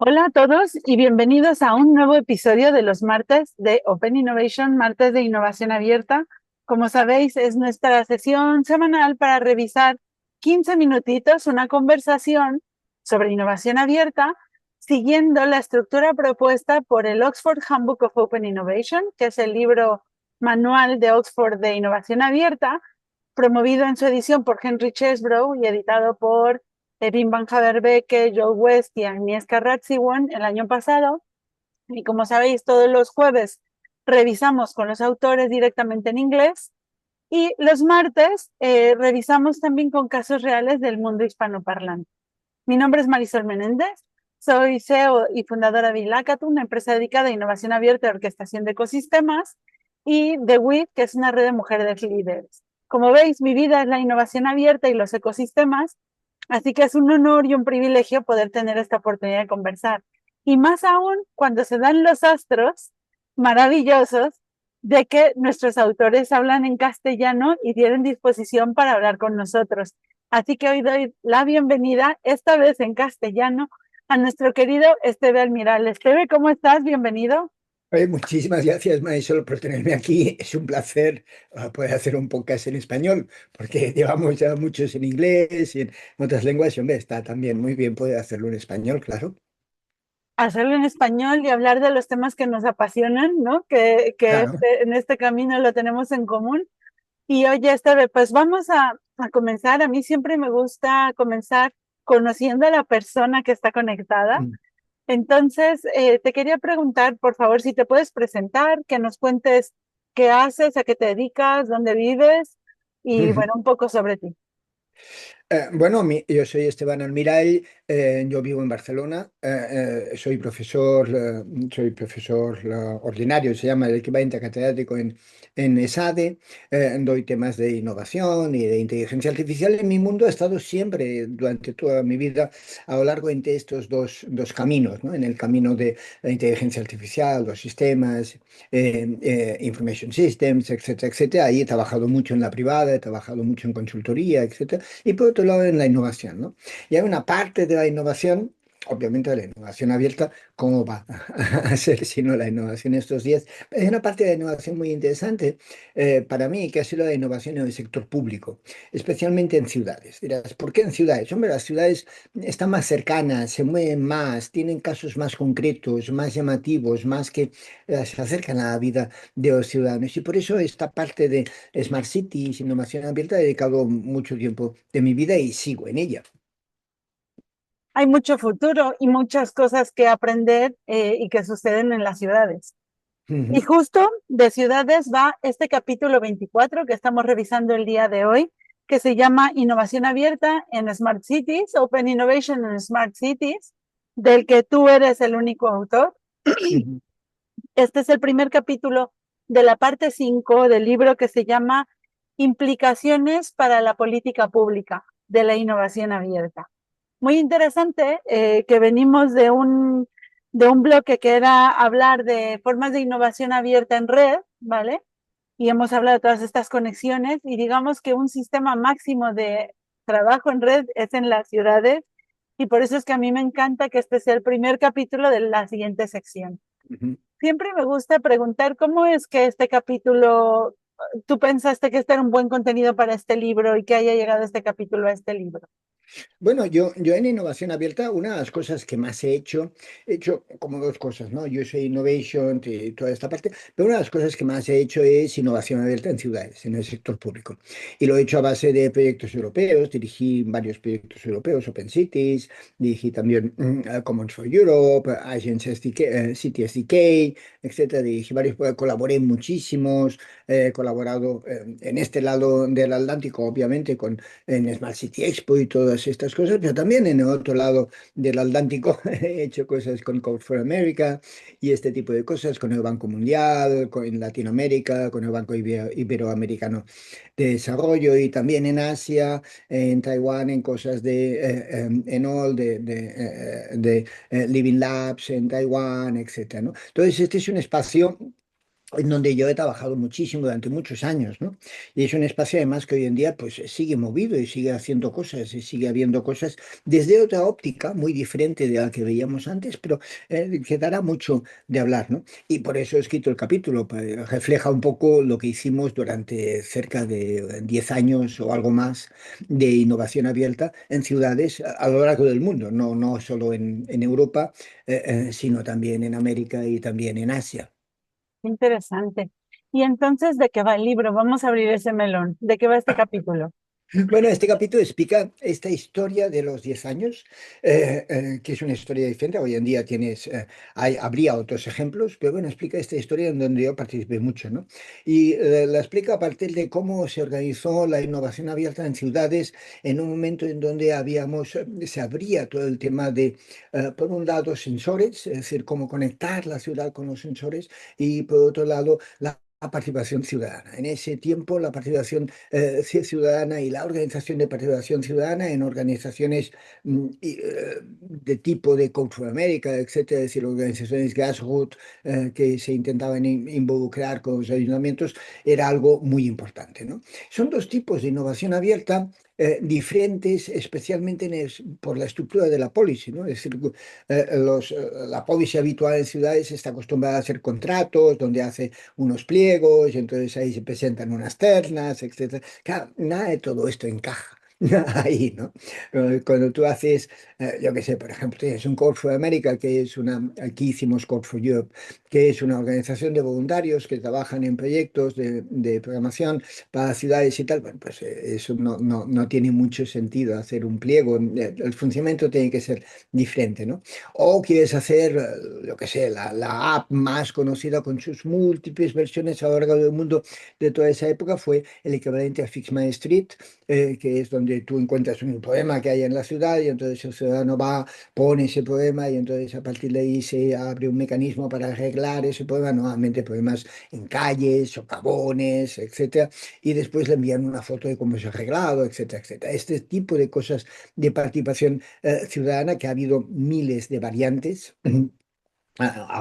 Hola a todos y bienvenidos a un nuevo episodio de los martes de Open Innovation, martes de innovación abierta. Como sabéis, es nuestra sesión semanal para revisar 15 minutitos una conversación sobre innovación abierta, siguiendo la estructura propuesta por el Oxford Handbook of Open Innovation, que es el libro manual de Oxford de innovación abierta, promovido en su edición por Henry Chesbrough y editado por Wim van Haverbeek, Joe West y Agnieszka Radziwiłł el año pasado. Y como sabéis, todos los jueves revisamos con los autores directamente en inglés y los martes revisamos también con casos reales del mundo hispanoparlante. Mi nombre es Marisol Menéndez, soy CEO y fundadora de Ilacatu, una empresa dedicada a innovación abierta y orquestación de ecosistemas, y The WIT, que es una red de mujeres líderes. Como veis, mi vida es la innovación abierta y los ecosistemas, así que es un honor y un privilegio poder tener esta oportunidad de conversar. Y más aún cuando se dan los astros maravillosos de que nuestros autores hablan en castellano y tienen disposición para hablar con nosotros. Así que hoy doy la bienvenida, esta vez en castellano, a nuestro querido Esteve Almiral. Esteve, ¿cómo estás? Bienvenido. Muchísimas gracias, Marisol, por tenerme aquí. Es un placer poder hacer un podcast en español, porque llevamos ya muchos en inglés y en otras lenguas, y hombre, está también muy bien poder hacerlo en español, claro. Hacerlo en español y hablar de los temas que nos apasionan, ¿no? Que Claro. en este camino lo tenemos en común. Y oye, Esteve, pues vamos a comenzar. A mí siempre me gusta comenzar conociendo a la persona que está conectada. Mm. Entonces, te quería preguntar, por favor, si te puedes presentar, que nos cuentes qué haces, a qué te dedicas, dónde vives y, bueno, un poco sobre ti. Bueno, yo soy Esteban Almirall, yo vivo en Barcelona, soy profesor ordinario, se llama el equivalente a catedrático en ESADE, doy temas de innovación y de inteligencia artificial. En mi mundo he estado siempre, durante toda mi vida, a lo largo entre estos dos caminos, ¿no? En el camino de la inteligencia artificial, los sistemas, information systems, etcétera, etcétera. Ahí he trabajado mucho en la privada, he trabajado mucho en consultoría, etcétera. Y por otro lado, en la innovación, ¿no? Y hay una parte de la innovación, obviamente de la innovación abierta, ¿cómo va a ser si no la innovación estos días? Pero hay una parte de la innovación muy interesante para mí, que ha sido la innovación en el sector público, especialmente en ciudades. Dirás, ¿por qué en ciudades? Hombre, las ciudades están más cercanas, se mueven más, tienen casos más concretos, más llamativos, más que se acercan a la vida de los ciudadanos. Y por eso esta parte de Smart Cities, innovación abierta, he dedicado mucho tiempo de mi vida y sigo en ella. Hay mucho futuro y muchas cosas que aprender y que suceden en las ciudades. Y Ujú. justo de ciudades va este capítulo 24 que estamos revisando el día de hoy, que se llama Innovación Abierta en Smart Cities, Open Innovation en Smart Cities, del que tú eres el único autor. Ujú. Este es el primer capítulo de la parte 5 del libro que se llama Implicaciones para la política pública de la innovación abierta. Muy interesante que venimos de un bloque que era hablar de formas de innovación abierta en red, ¿vale? Y hemos hablado de todas estas conexiones y digamos que un sistema máximo de trabajo en red es en las ciudades y por eso es que a mí me encanta que este sea el primer capítulo de la siguiente sección. Ujú. Siempre me gusta preguntar cómo es que este capítulo, tú pensaste que este era un buen contenido para este libro y que haya llegado este capítulo a este libro. Bueno, yo en innovación abierta, una de las cosas que más he hecho como dos cosas, ¿no? Yo soy innovation y toda esta parte, pero una de las cosas que más he hecho es innovación abierta en ciudades, en el sector público. Y lo he hecho a base de proyectos europeos, dirigí varios proyectos europeos, Open Cities, dirigí también Commons for Europe, Agents SDK, City SDK, etcétera. Dirigí varios, colaboré en muchísimos, he colaborado en este lado del Atlántico, obviamente, en Smart City Expo y todas estas cosas, pero también en el otro lado del Atlántico he hecho cosas con Code for America y este tipo de cosas, con el Banco Mundial, en Latinoamérica, con el Banco Iberoamericano de Desarrollo y también en Asia, en Taiwán, en cosas de Enol, de Living Labs en Taiwán, etcétera, ¿no? Entonces, este es un espacio en donde yo he trabajado muchísimo durante muchos años, ¿no? Y es un espacio además que hoy en día pues sigue movido y sigue haciendo cosas y sigue habiendo cosas desde otra óptica muy diferente de la que veíamos antes, pero que dará mucho de hablar, ¿no? Y por eso he escrito el capítulo, pues, refleja un poco lo que hicimos durante cerca de 10 años o algo más de innovación abierta en ciudades a lo largo del mundo, no solo en Europa, sino también en América y también en Asia. Interesante. Y entonces, ¿de qué va el libro? Vamos a abrir ese melón. ¿De qué va este capítulo? Bueno, este capítulo explica esta historia de los 10 años, que es una historia diferente. Hoy en día habría otros ejemplos, pero bueno, explica esta historia en donde yo participé mucho, ¿no? Y la explica a partir de cómo se organizó la innovación abierta en ciudades en un momento en donde se abría todo el tema de, por un lado, sensores, es decir, cómo conectar la ciudad con los sensores, y por otro lado, la participación ciudadana. En ese tiempo, la participación ciudadana y la organización de participación ciudadana en organizaciones de tipo de Code for America, etcétera, es decir, organizaciones grassroots que se intentaban involucrar con los ayuntamientos, era algo muy importante, ¿no? Son dos tipos de innovación abierta diferentes, especialmente por la estructura de la policy, ¿no? Es decir, la policy habitual en ciudades está acostumbrada a hacer contratos donde hace unos pliegos y entonces ahí se presentan unas ternas, etcétera. Claro, nada de todo esto encaja. Ahí, ¿no? Cuando tú haces, yo qué sé, por ejemplo, tienes un Code for America, aquí hicimos Code for Europe, que es una organización de voluntarios que trabajan en proyectos de programación para ciudades y tal. Bueno, pues eso no tiene mucho sentido hacer un pliego. El funcionamiento tiene que ser diferente, ¿no? O quieres hacer, lo que sé, la app más conocida con sus múltiples versiones a lo largo del mundo de toda esa época fue el equivalente a Fix My Street, que es donde tú encuentras un problema que hay en la ciudad y entonces el ciudadano va, pone ese problema y entonces a partir de ahí se abre un mecanismo para arreglar ese problema, nuevamente problemas en calles, socavones, etcétera, y después le envían una foto de cómo se ha arreglado, etcétera, etcétera. Este tipo de cosas de participación ciudadana, que ha habido miles de variantes.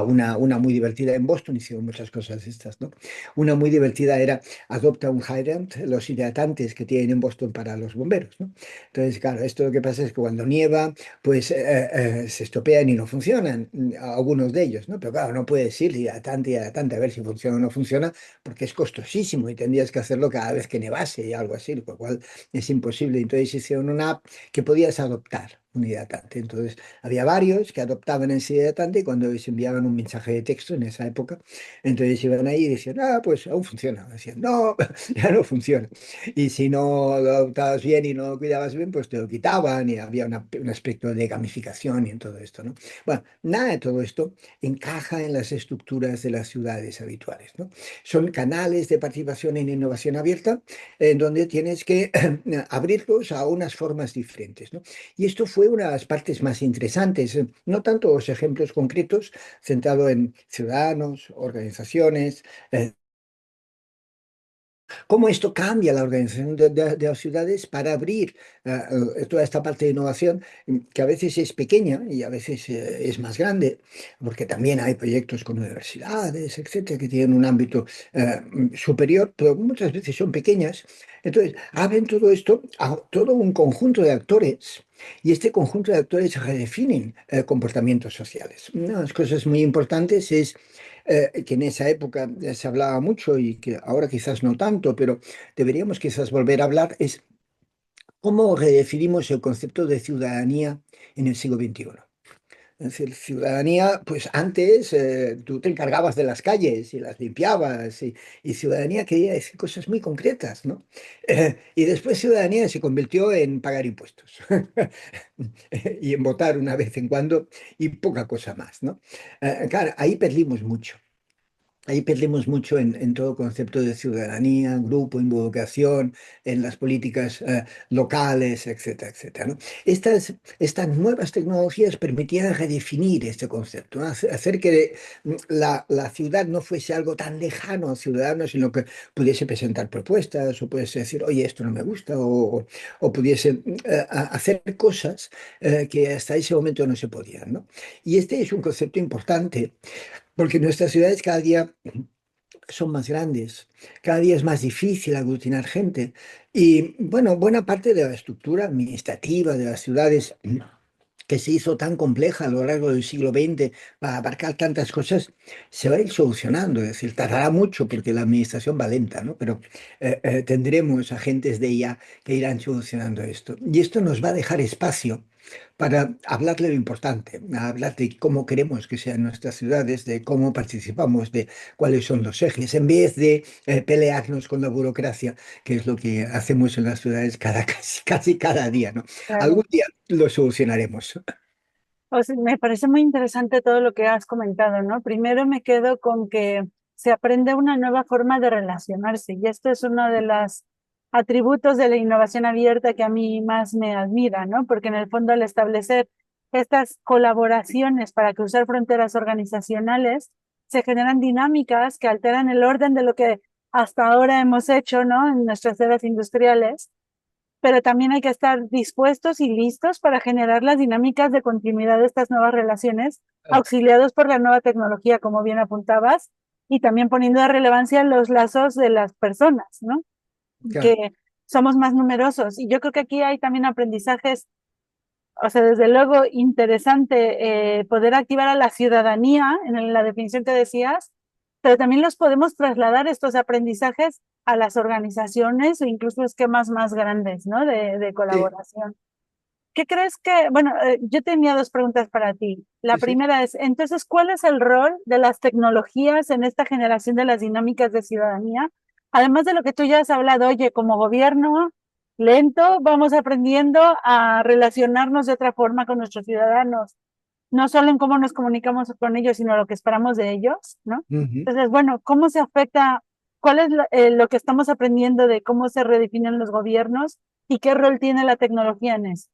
Una muy divertida en Boston, hicieron muchas cosas estas, ¿no? Una muy divertida era adopta un hydrant, los hidratantes que tienen en Boston para los bomberos, ¿no? Entonces, claro, esto lo que pasa es que cuando nieva, pues se estropean y no funcionan, algunos de ellos, ¿no? Pero claro, no puedes ir hidratante, hidratante a ver si funciona o no funciona, porque es costosísimo y tendrías que hacerlo cada vez que nevase y algo así, lo cual es imposible. Entonces hicieron una app que podías adoptar un hidratante. Entonces, había varios que adoptaban ese hidratante y cuando les enviaban un mensaje de texto en esa época, entonces iban ahí y decían, ah, pues aún funciona. Decían, no, ya no funciona. Y si no lo adoptabas bien y no lo cuidabas bien, pues te lo quitaban y había un aspecto de gamificación y en todo esto, ¿no? Bueno, nada de todo esto encaja en las estructuras de las ciudades habituales, ¿no? Son canales de participación en innovación abierta en donde tienes que abrirlos a unas formas diferentes, ¿no? Y esto fue una de las partes más interesantes, no tanto los ejemplos concretos, centrado en ciudadanos, organizaciones, cómo esto cambia la organización de las ciudades para abrir toda esta parte de innovación, que a veces es pequeña y a veces es más grande, porque también hay proyectos con universidades, etcétera, que tienen un ámbito superior, pero muchas veces son pequeñas. Entonces, abren todo esto a todo un conjunto de actores. Y este conjunto de actores redefinen comportamientos sociales. Una de las cosas muy importantes es que en esa época se hablaba mucho y que ahora quizás no tanto, pero deberíamos quizás volver a hablar, es cómo redefinimos el concepto de ciudadanía en el siglo XXI. Es decir, ciudadanía, pues antes tú te encargabas de las calles y las limpiabas y ciudadanía quería decir cosas muy concretas, ¿no? Y después ciudadanía se convirtió en pagar impuestos y en votar una vez en cuando y poca cosa más, ¿no? Claro, ahí perdimos mucho. Ahí perdemos mucho en todo concepto de ciudadanía, grupo, involucración, en las políticas locales, etcétera, etcétera, ¿no? Estas nuevas tecnologías permitían redefinir este concepto, ¿no? Hacer que la ciudad no fuese algo tan lejano al ciudadano, sino que pudiese presentar propuestas o pudiese decir, oye, esto no me gusta, o pudiese hacer cosas que hasta ese momento no se podían, ¿no? Y este es un concepto importante porque nuestras ciudades cada día son más grandes, cada día es más difícil aglutinar gente y bueno, buena parte de la estructura administrativa de las ciudades que se hizo tan compleja a lo largo del siglo XX para abarcar tantas cosas, se va a ir solucionando. Es decir, tardará mucho porque la administración va lenta, ¿no? Pero tendremos agentes de IA que irán solucionando esto. Y esto nos va a dejar espacio para hablar de lo importante, hablar de cómo queremos que sean nuestras ciudades, de cómo participamos, de cuáles son los ejes, en vez de pelearnos con la burocracia, que es lo que hacemos en las ciudades casi cada día, ¿no? Algún Claro. día lo solucionaremos. O sea, me parece muy interesante todo lo que has comentado, ¿no? Primero me quedo con que se aprende una nueva forma de relacionarse y esto es uno de los atributos de la innovación abierta que a mí más me admira, ¿no? Porque en el fondo al establecer estas colaboraciones para cruzar fronteras organizacionales, se generan dinámicas que alteran el orden de lo que hasta ahora hemos hecho, ¿no? En nuestras eras industriales, pero también hay que estar dispuestos y listos para generar las dinámicas de continuidad de estas nuevas relaciones, auxiliados por la nueva tecnología, como bien apuntabas, y también poniendo de relevancia los lazos de las personas, ¿no? Claro. Que somos más numerosos. Y yo creo que aquí hay también aprendizajes, o sea, desde luego interesante poder activar a la ciudadanía en la definición que decías, pero también los podemos trasladar estos aprendizajes a las organizaciones o incluso esquemas más grandes, ¿no? De Sí, colaboración. ¿Qué crees que, bueno, yo tenía dos preguntas para ti. La sí, sí. primera es, entonces, ¿cuál es el rol de las tecnologías en esta generación de las dinámicas de ciudadanía? Además de lo que tú ya has hablado, oye, como gobierno lento, vamos aprendiendo a relacionarnos de otra forma con nuestros ciudadanos, no solo en cómo nos comunicamos con ellos, sino lo que esperamos de ellos, ¿no? Ujú. Entonces, bueno, ¿cómo se afecta? ¿Cuál es lo que estamos aprendiendo de cómo se redefinen los gobiernos y qué rol tiene la tecnología en eso?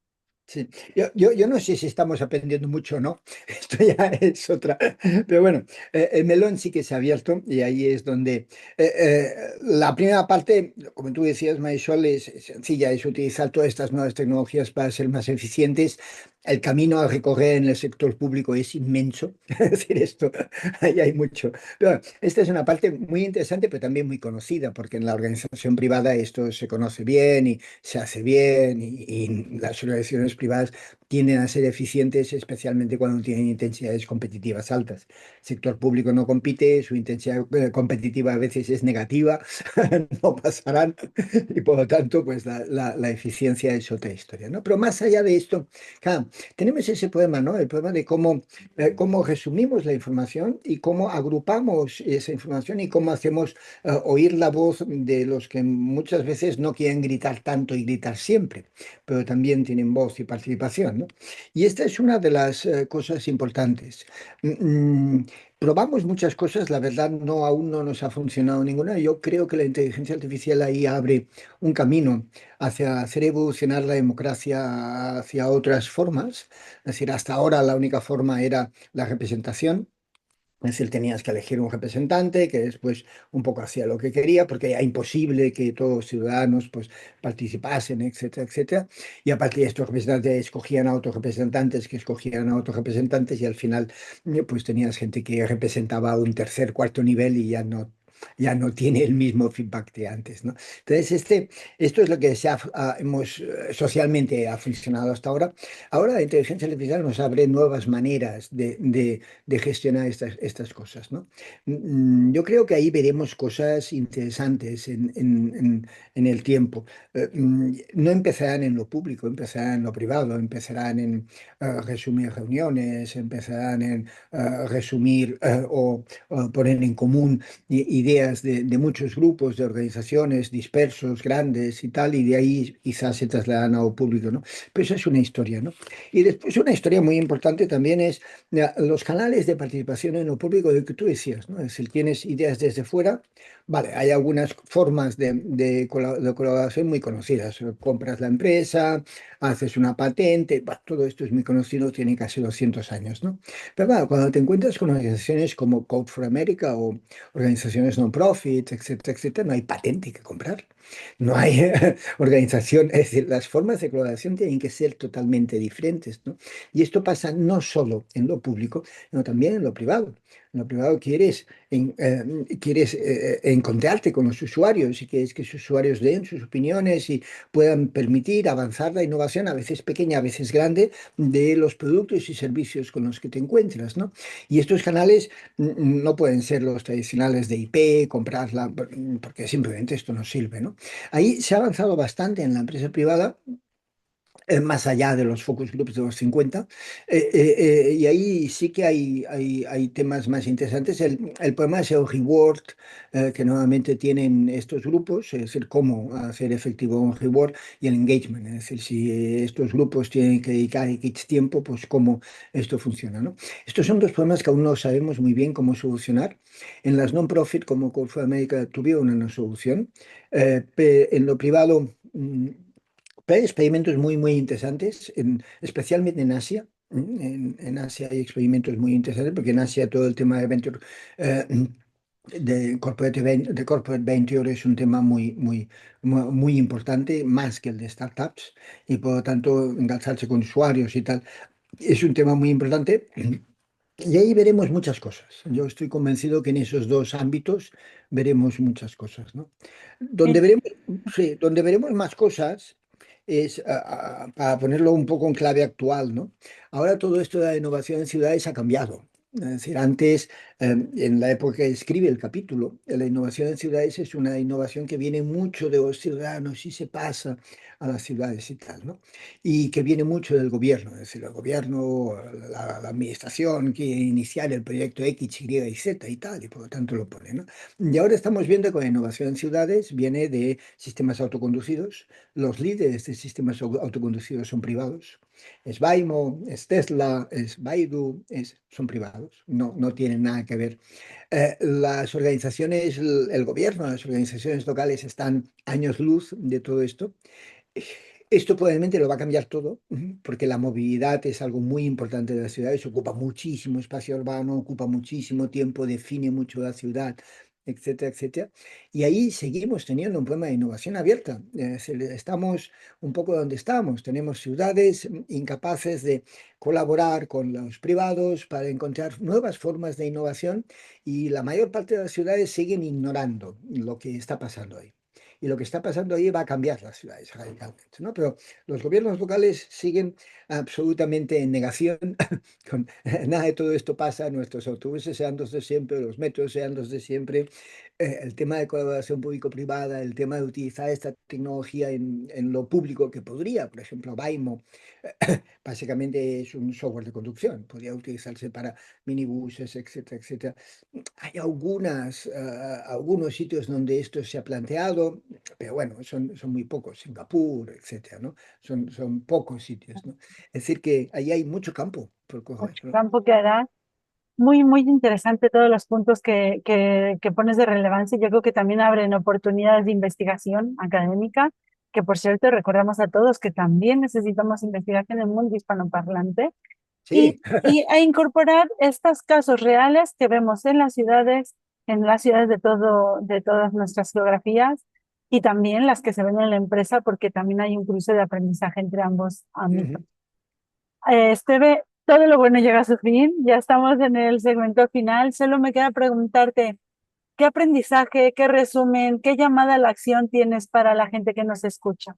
Sí, yo no sé si estamos aprendiendo mucho o no, esto ya es otra, pero bueno, el melón sí que se ha abierto y ahí es donde la primera parte, como tú decías, Marisol, es sencilla, es utilizar todas estas nuevas tecnologías para ser más eficientes. El camino a recorrer en el sector público es inmenso, es decir, esto, ahí hay mucho. Pero esta es una parte muy interesante, pero también muy conocida, porque en la organización privada esto se conoce bien y se hace bien y las organizaciones privadas tienden a ser eficientes, especialmente cuando tienen intensidades competitivas altas. El sector público no compite, su intensidad competitiva a veces es negativa, no pasarán y por lo tanto pues la eficiencia es otra historia, ¿no? Pero más allá de esto, claro, tenemos ese problema, ¿no? El problema de cómo resumimos la información y cómo agrupamos esa información y cómo hacemos oír la voz de los que muchas veces no quieren gritar tanto y gritar siempre, pero también tienen voz y participación, ¿no? Y esta es una de las cosas importantes. Probamos muchas cosas, la verdad no aún no nos ha funcionado ninguna. Yo creo que la inteligencia artificial ahí abre un camino hacia hacer evolucionar la democracia hacia otras formas. Es decir, hasta ahora la única forma era la representación. Es decir, tenías que elegir un representante que después un poco hacía lo que quería, porque era imposible que todos los ciudadanos pues, participasen, etcétera, etcétera. Y a partir de estos representantes escogían a otros representantes que escogían a otros representantes y al final pues tenías gente que representaba un tercer, cuarto nivel y ya no tiene el mismo feedback de antes, ¿no? Entonces, esto es lo que hemos socialmente ha funcionado hasta ahora. Ahora la inteligencia artificial nos abre nuevas maneras de gestionar estas cosas, ¿no? Yo creo que ahí veremos cosas interesantes en el tiempo. No empezarán en lo público, empezarán en lo privado, empezarán en resumir reuniones, empezarán en resumir o poner en común ideas de muchos grupos, de organizaciones dispersos, grandes y tal, y de ahí quizás se trasladan a lo público, ¿no? Pero eso es una historia, ¿no? Y después una historia muy importante también es los canales de participación en lo público de que tú decías, ¿no? Es decir, tienes ideas desde fuera, vale, hay algunas formas de colaboración muy conocidas. Compras la empresa, haces una patente, bah, todo esto es muy conocido, tiene casi 200 años, ¿no? Pero claro, cuando te encuentras con organizaciones como Code for America o organizaciones non-profit, etcétera, etcétera, no hay patente que comprar. No hay organización, es decir, las formas de colaboración tienen que ser totalmente diferentes, ¿no? Y esto pasa no solo en lo público, sino también en lo privado. En lo privado quieres encontrarte con los usuarios y quieres que sus usuarios den sus opiniones y puedan permitir avanzar la innovación, a veces pequeña, a veces grande, de los productos y servicios con los que te encuentras, ¿no? Y estos canales no pueden ser los tradicionales de IP, comprarla, porque simplemente esto no sirve, ¿no? Ahí se ha avanzado bastante en la empresa privada, más allá de los focus groups de los 50, y ahí sí que hay temas más interesantes. El problema es el reward que normalmente tienen estos grupos, es decir, cómo hacer efectivo un reward y el engagement, es decir, si estos grupos tienen que dedicar X tiempo, pues cómo esto funciona, ¿no? Estos son dos problemas que aún no sabemos muy bien cómo solucionar. En las non-profit, como Code for America, tuvieron una solución, en lo privado. Pero hay experimentos muy interesantes, especialmente en Asia. En Asia hay experimentos muy interesantes porque en Asia todo el tema de venture, eh, de corporate venture es un tema muy importante, más que el de startups, y por lo tanto engancharse con usuarios y tal es un tema muy importante. Y ahí veremos muchas cosas. Yo estoy convencido que en esos dos ámbitos veremos muchas cosas, ¿no? Donde veremos, sí, donde veremos más cosas es, para ponerlo un poco en clave actual, ¿no? Ahora todo esto de la innovación en ciudades ha cambiado. Es decir, antes, en la época que escribe el capítulo, la innovación en ciudades es una innovación que viene mucho de los ciudadanos y se pasa a las ciudades y tal, ¿no? Y que viene mucho del gobierno, es decir, el gobierno, la administración quiere iniciar el proyecto X, Y y Z y tal, y por lo tanto lo pone, ¿no? Y ahora estamos viendo que la innovación en ciudades viene de sistemas autoconducidos. Los líderes de sistemas autoconducidos son privados. Es Waymo, es Tesla, es Baidu, son privados, no tienen nada que ver. Las organizaciones, el gobierno, las organizaciones locales están años luz de todo esto. Esto probablemente lo va a cambiar todo, porque la movilidad es algo muy importante de las ciudades, ocupa muchísimo espacio urbano, ocupa muchísimo tiempo, define mucho la ciudad, etcétera, etcétera. Y ahí seguimos teniendo un problema de innovación abierta. Estamos un poco donde estamos. Tenemos ciudades incapaces de colaborar con los privados para encontrar nuevas formas de innovación y la mayor parte de las ciudades siguen ignorando lo que está pasando ahí. Y lo que está pasando ahí va a cambiar las ciudades radicalmente, ¿no? Pero los gobiernos locales siguen absolutamente en negación. Con, nada de todo esto pasa, nuestros autobuses sean los de siempre, los metros sean los de siempre. El tema de colaboración público-privada, el tema de utilizar esta tecnología en lo público que podría, por ejemplo, Waymo, básicamente es un software de conducción, podría utilizarse para minibuses, etcétera, etcétera. Hay algunos sitios donde esto se ha planteado, pero bueno, son muy pocos, Singapur, etcétera, ¿no? Son pocos sitios, ¿no? Es decir, que ahí hay mucho campo por coger, Mucho ¿no? campo que hará. Muy interesante todos los puntos que pones de relevancia. Yo creo que también abren oportunidades de investigación académica, que por cierto recordamos a todos que también necesitamos investigación en el mundo hispanoparlante Sí. e incorporar estos casos reales que vemos en las ciudades de todas nuestras geografías y también las que se ven en la empresa, porque también hay un cruce de aprendizaje entre ambos ámbitos. Ujú. Esteve, todo lo bueno llega a su fin. Ya estamos en el segmento final. Solo me queda preguntarte, ¿qué aprendizaje, qué resumen, qué llamada a la acción tienes para la gente que nos escucha?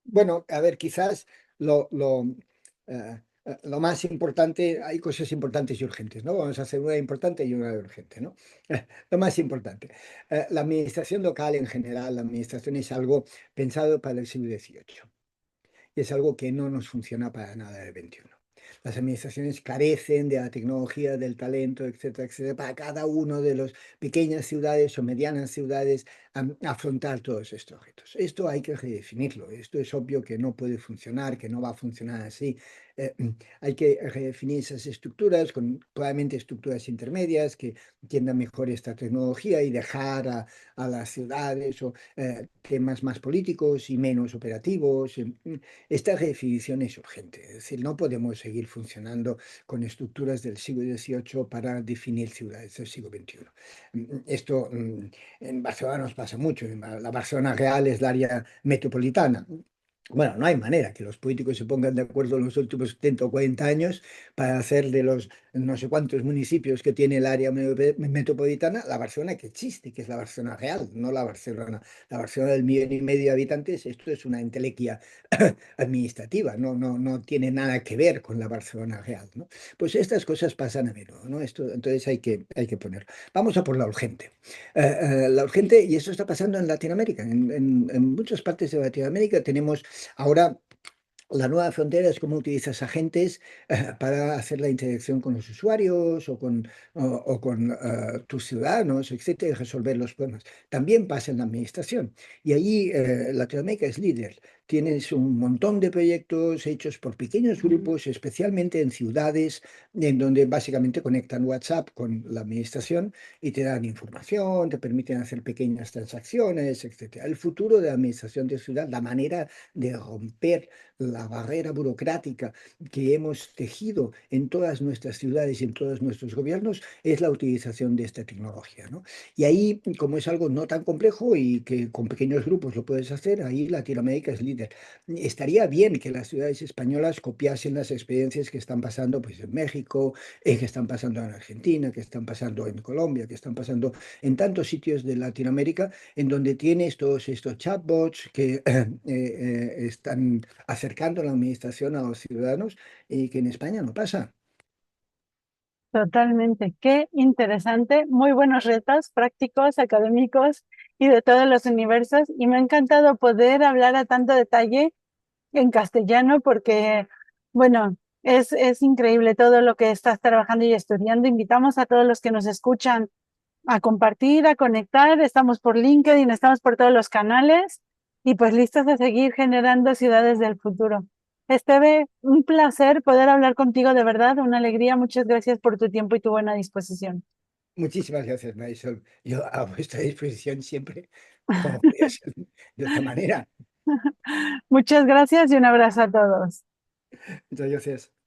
Bueno, a ver, quizás lo más importante, hay cosas importantes y urgentes, ¿no? Vamos a hacer una importante y una urgente, ¿no? Lo más importante, la administración local en general, la administración es algo pensado para el siglo XVIII y es algo que no nos funciona para nada del XXI. Las administraciones carecen de la tecnología, del talento, etcétera, etcétera, para cada uno de las pequeñas ciudades o medianas ciudades afrontar todos estos retos. Esto hay que redefinirlo. Esto es obvio que no puede funcionar, que no va a funcionar así. Eh, Hay que redefinir esas estructuras con probablemente estructuras intermedias que entiendan mejor esta tecnología y dejar a las ciudades o temas más políticos y menos operativos. Esta definición es urgente, es decir, no podemos seguir funcionando con estructuras del siglo XVIII para definir ciudades del siglo XXI. Esto en Barcelona nos pasa mucho, la Barcelona real es el área metropolitana, Bueno, no hay manera que los políticos se pongan de acuerdo en los últimos 70 o 40 años para hacer de los no sé cuántos municipios que tiene el área metropolitana la Barcelona que existe, que es la Barcelona real, no la Barcelona. La Barcelona del millón y medio de habitantes, esto es una entelequia administrativa, no tiene nada que ver con la Barcelona real, ¿no? Pues estas cosas pasan a menudo, ¿no? Esto, entonces hay que poner. Vamos a por la urgente. La urgente, y esto está pasando en Latinoamérica. En muchas partes de Latinoamérica tenemos ahora la nueva frontera es cómo utilizas agentes para hacer la interacción con los usuarios o con tus ciudadanos, etcétera, y resolver los problemas. También pasa en la administración. Y allí Latinoamérica es líder. Tienes un montón de proyectos hechos por pequeños grupos, especialmente en ciudades, en donde básicamente conectan WhatsApp con la administración y te dan información, te permiten hacer pequeñas transacciones, etcétera. El futuro de la administración de ciudad, la manera de romper la barrera burocrática que hemos tejido en todas nuestras ciudades y en todos nuestros gobiernos es la utilización de esta tecnología, ¿no? Y ahí, como es algo no tan complejo y que con pequeños grupos lo puedes hacer, ahí Latinoamérica es líder. Estaría bien que las ciudades españolas copiasen las experiencias que están pasando pues, en México, que están pasando en Argentina, que están pasando en Colombia, que están pasando en tantos sitios de Latinoamérica, en donde tienes todos estos chatbots que están acercando la administración a los ciudadanos y que en España no pasa. Totalmente. Qué interesante. Muy buenos retos prácticos, académicos y de todos los universos. Y me ha encantado poder hablar a tanto detalle en castellano porque, bueno, es increíble todo lo que estás trabajando y estudiando. Invitamos a todos los que nos escuchan a compartir, a conectar. Estamos por LinkedIn, estamos por todos los canales y pues listos a seguir generando ciudades del futuro. Esteve, un placer poder hablar contigo, de verdad, una alegría. Muchas gracias por tu tiempo y tu buena disposición. Muchísimas gracias, Marisol. Yo a vuestra disposición siempre, como podía ser de otra manera. Muchas gracias y un abrazo a todos. Muchas gracias.